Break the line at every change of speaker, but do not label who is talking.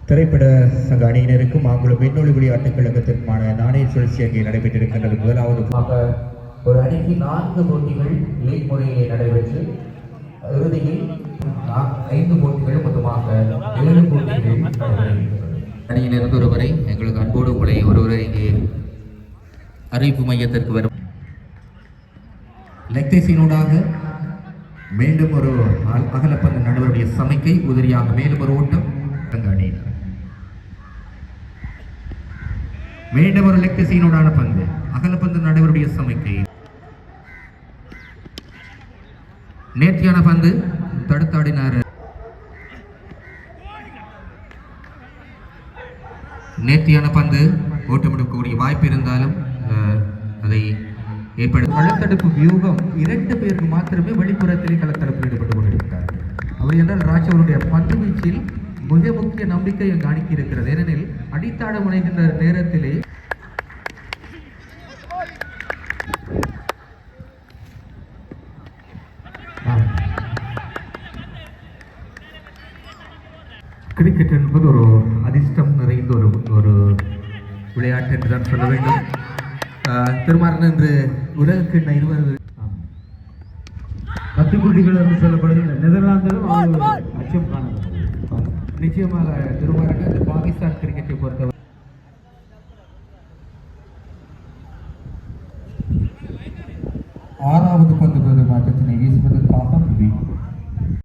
திரைப்பட சங்க அணியினருக்கும் மாங்குளம் விண்ணொலி விளையாட்டுக் கழகத்திற்கான நாணய சுழற்சி அங்கே நடைபெற்றிருக்கின்றது. முதலாவது
ஒரு அணிக்கு 4 போட்டிகள் லீக் முறையிலே நடைபெற்று இறுதியில் 5 போட்டிகள் மொத்தமாக 7 போட்டிகள் நடைபெறுகின்றன.
அணியிலிருந்து ஒருவரை எங்களுக்கு அன்போடு உங்களை ஒருவரை இங்கே அறிவிப்பு மையத்திற்கு வரும் லெக்தேசினூடாக மீண்டும் ஒரு அகலப்பந்து நடுவருடைய சமைக்கை உதிரியாக மேலும் ஒரு ஓட்டம் அணியினர் மீண்டும் ஒரு லெக்தேசினூடான பந்து அகலப்பந்து நடுவருடைய சமைக்கை நேர்த்தியான பந்து தடுத்தாடினார். நேர்த்தியான பந்து ஓட்டமெடுக்கக்கூடிய வாய்ப்பு இருந்தாலும் அதை ஏற்படுத்தும் களத்தடுப்பு வியூகம் 2 பேருக்கு மாத்திரமே வெளிப்புறத்திலே களத்தடுப்பில் ஈடுபட்டுக் கொண்டிருக்கிறார். அப்படி என்றால் ராஜ் அவருடைய பந்து வீச்சில் மிக முக்கிய நம்பிக்கையை காணிக்க இருக்கிறது. ஏனெனில் அடித்தாட முனைகின்ற நேரத்திலே கிரிக்கெட் என்பது ஒரு அதிர்ஷ்டம் நிறைந்த ஒரு விளையாட்டு என்று தான் சொல்ல வேண்டும். திருமாறன் என்று உலகக்கிண்ண 20
10 புள்ளிகள் என்று சொல்லப்படுகின்ற நெதர்லாந்திலும் அச்சம் காணப்பட்டது.
நிச்சயமாக திருமாறன் இந்த பாகிஸ்தான் கிரிக்கெட்டை பொறுத்தவரை
6வது பந்து மாற்றத்தினை வீசுவதற்காக